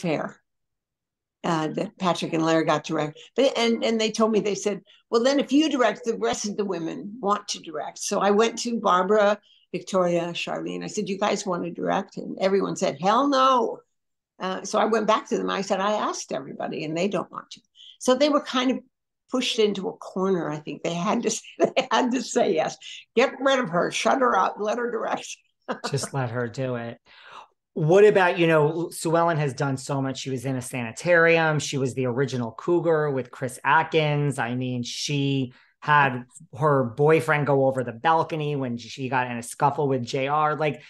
unfair that Patrick and Larry got direct. But and they told me, they said, well, then if you direct, the rest of the women want to direct. So I went to Barbara, Victoria, Charlene. I said, you guys want to direct? And everyone said, hell no. So I went back to them. I said, I asked everybody and they don't want to. So they were kind of pushed into a corner. I think they had to say yes. Get rid of her, shut her up, let her direct. Just let her do it. What about, Sue Ellen has done so much. She was in a sanitarium. She was the original cougar with Chris Atkins. I mean, she had her boyfriend go over the balcony when she got in a scuffle with JR, like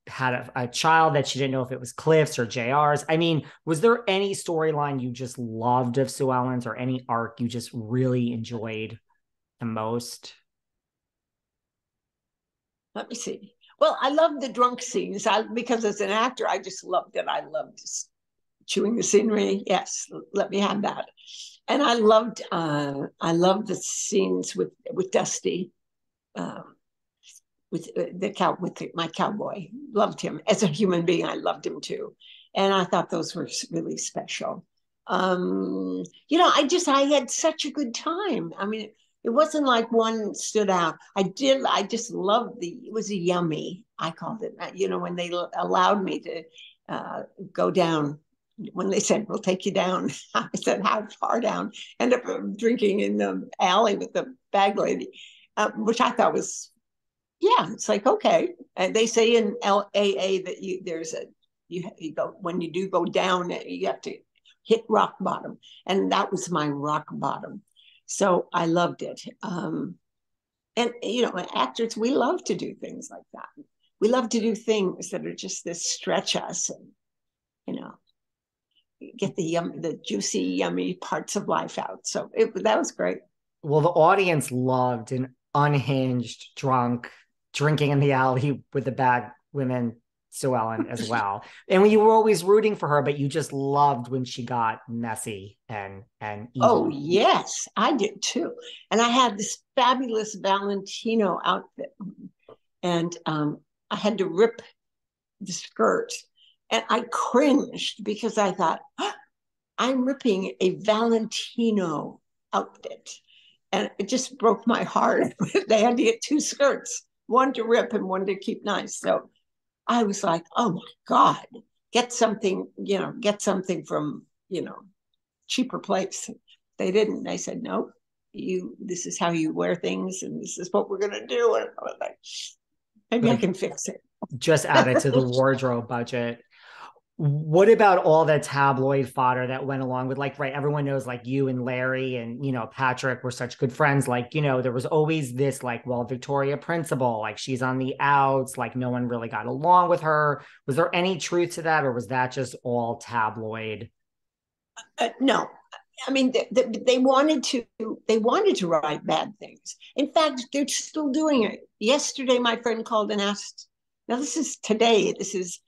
had a child that she didn't know if it was Cliff's or JR's. I mean, was there any storyline you just loved of Sue Ellen's, or any arc you just really enjoyed the most? Let me see. Well, I love the drunk scenes. Because as an actor, I just loved it. I loved just chewing the scenery. Yes, let me have that. And I loved the scenes with Dusty, with my cowboy. Loved him as a human being. I loved him too, and I thought those were really special. I had such a good time. I mean, it wasn't like one stood out. I just loved it was a yummy, I called it, when they allowed me to go down. When they said, we'll take you down, I said, how far down? End up drinking in the alley with the bag lady, which I thought was, yeah, it's like, okay. And they say in LAA that you go, when you do go down, you have to hit rock bottom. And that was my rock bottom. So I loved it. And actors, we love to do things like that. We love to do things that are just this stretch us and, get the juicy, yummy parts of life out. So that was great. Well, the audience loved an unhinged, drunk, drinking in the alley with the bad women, Sue Ellen, as well. And you were always rooting for her, but you just loved when she got messy and evil. Oh, yes, I did too. And I had this fabulous Valentino outfit. And I had to rip the skirt. And I cringed because I thought, I'm ripping a Valentino outfit. And it just broke my heart. They had to get two skirts, one to rip and one to keep nice. So I was like, oh my God, get something from, cheaper place. They didn't. They said, no, this is how you wear things and this is what we're going to do. And I was like, maybe I can fix it. Just add it to the wardrobe budget. What about all the tabloid fodder that went along with, right, everyone knows, you and Larry and, Patrick were such good friends. There was always this, Victoria principal, she's on the outs, no one really got along with her. Was there any truth to that, or was that just all tabloid? No. I mean, they wanted to write bad things. In fact, they're still doing it. Yesterday, my friend called and asked, now this is today, this is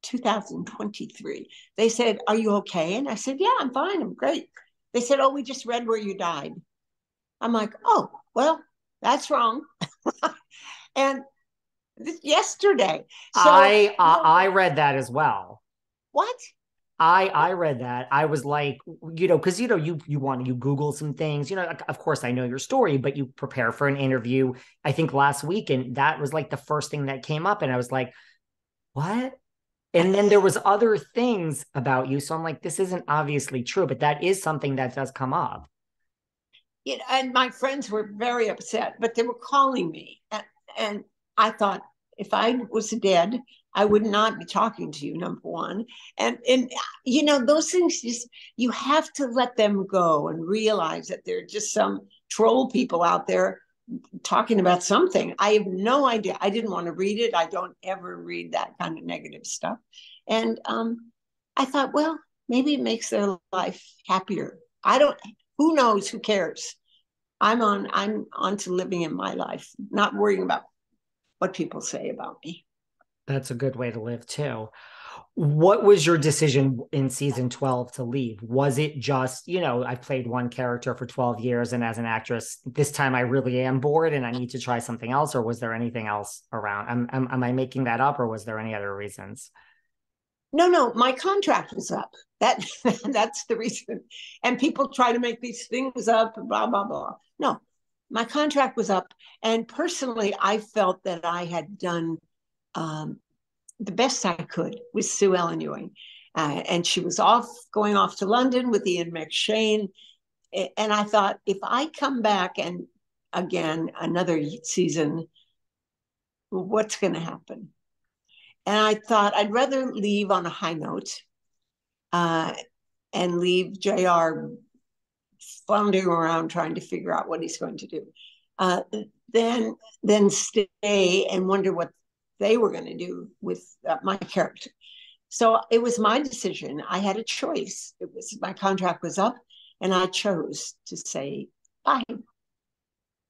2023. They said, are you okay? And I said, yeah, I'm fine. I'm great. They said, oh, we just read where you died. I'm like, oh, well, that's wrong. And yesterday. So I read that as well. What? I read that. I was like, because, you Google some things, of course I know your story, but you prepare for an interview, I think last week. And that was the first thing that came up. And I was like, what? And then there was other things about you. So I'm like, this isn't obviously true, but that is something that does come up. And my friends were very upset, but they were calling me. And I thought, if I was dead, I would not be talking to you, number one. And those things, you have to let them go and realize that there are just some troll people out there talking about something. I have no idea. I didn't want to read it. I don't ever read that kind of negative stuff. And I thought, well, maybe it makes their life happier. Who knows? Who cares? I'm on to living in my life, not worrying about what people say about me. That's a good way to live too. What was your decision in season 12 to leave? Was it just, I played one character for 12 years, and as an actress, this time I really am bored and I need to try something else? Or was there anything else around? Am I making that up, or was there any other reasons? No, my contract was up. That that's the reason. And people try to make these things up, blah blah blah. No, my contract was up, and personally, I felt that I had done um, the best I could with Sue Ellen Ewing, and she was going off to London with Ian McShane, and I thought if I come back and again another season, what's going to happen? And I thought I'd rather leave on a high note uh, and leave JR floundering around trying to figure out what he's going to do, uh, than stay and wonder what they were going to do with my character. So it was my decision. I had a choice. It was my contract was up, and I chose to say bye,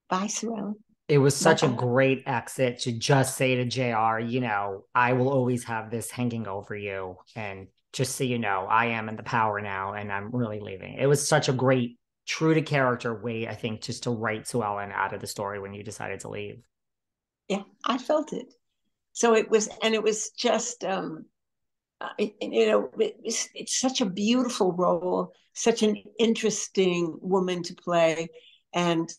bye, Sue Ellen. It was such a great exit to just say to JR, you know, I will always have this hanging over you. And just so you know, I am in the power now and I'm really leaving. It was such a great, true to character way, I think, just to write Sue Ellen out of the story when you decided to leave. Yeah, I felt it. So it was, and it was just, it's such a beautiful role, such an interesting woman to play. And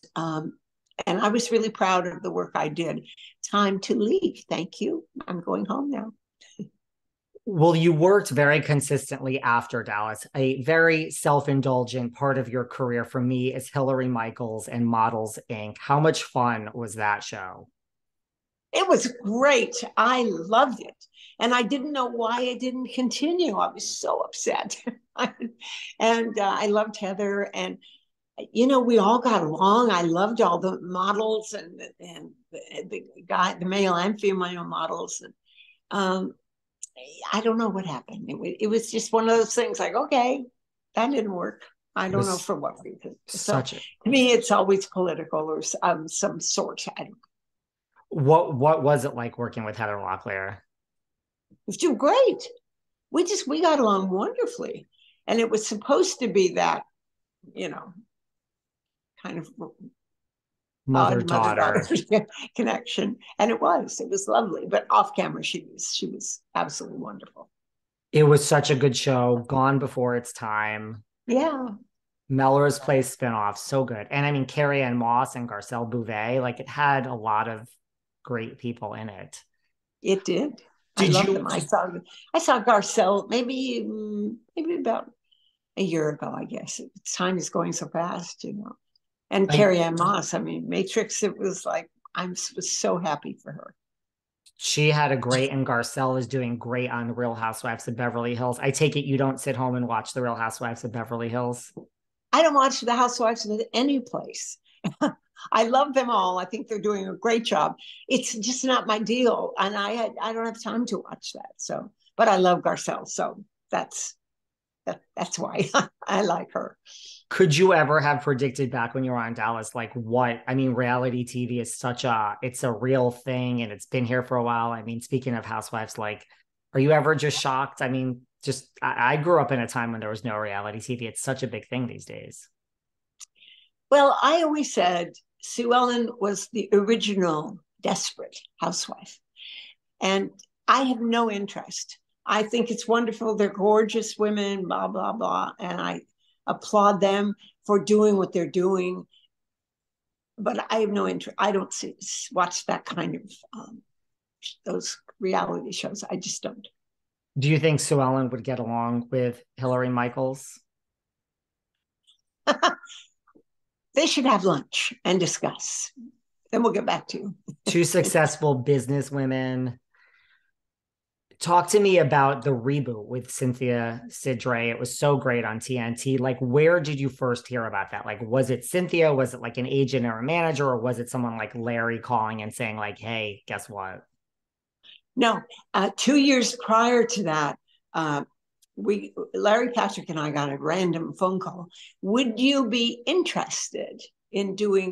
I was really proud of the work I did. Time to leave. Thank you. I'm going home now. Well, you worked very consistently after Dallas. A very self-indulgent part of your career for me is Hillary Michaels and Models Inc. How much fun was that show? It was great. I loved it. And I didn't know why it didn't continue. I was so upset. And I loved Heather. And we all got along. I loved all the models and the male and female models. And I don't know what happened. It was just one of those things like, okay, that didn't work. I don't know for what reason. So to me, it's always political or some sort. I don't. What was it like working with Heather Locklear? It was too great. We got along wonderfully, and it was supposed to be that, kind of mother-daughter connection, and it was lovely. But off camera, she was absolutely wonderful. It was such a good show, gone before its time. Yeah. Melrose Place spinoff, so good. And I mean, Carrie-Anne Moss and Garcelle Beauvais, like it had a lot of great people in it. It did. I loved them. I saw Garcelle maybe about a year ago, I guess. Time is going so fast, And Carrie-Anne Moss, I mean, Matrix, it was like, I was so happy for her. She had a great, and Garcelle is doing great on the Real Housewives of Beverly Hills. I take it you don't sit home and watch the Real Housewives of Beverly Hills? I don't watch the Housewives of any place. I love them all. I think they're doing a great job. It's just not my deal. And I don't have time to watch that. So, but I love Garcelle. So that's why I like her. Could you ever have predicted back when you were on Dallas, like what? I mean, reality TV is it's a real thing and it's been here for a while. I mean, speaking of Housewives, like, are you ever just shocked? I mean, I grew up in a time when there was no reality TV. It's such a big thing these days. Well, I always said Sue Ellen was the original desperate housewife. And I have no interest. I think it's wonderful. They're gorgeous women, blah, blah, blah. And I applaud them for doing what they're doing. But I have no interest. I don't watch that kind of those reality shows. I just don't. Do you think Sue Ellen would get along with Hillary Michaels? They should have lunch and discuss. Then we'll get back to you. Two successful business women. Talk to me about the reboot with Cynthia Sidre. It was so great on TNT. Like, where did you first hear about that? Like, was it Cynthia? Was it like an agent or a manager? Or was it someone like Larry calling and saying like, hey, guess what? No, 2 years prior to that, Larry Patrick and I got a random phone call. Would you be interested in doing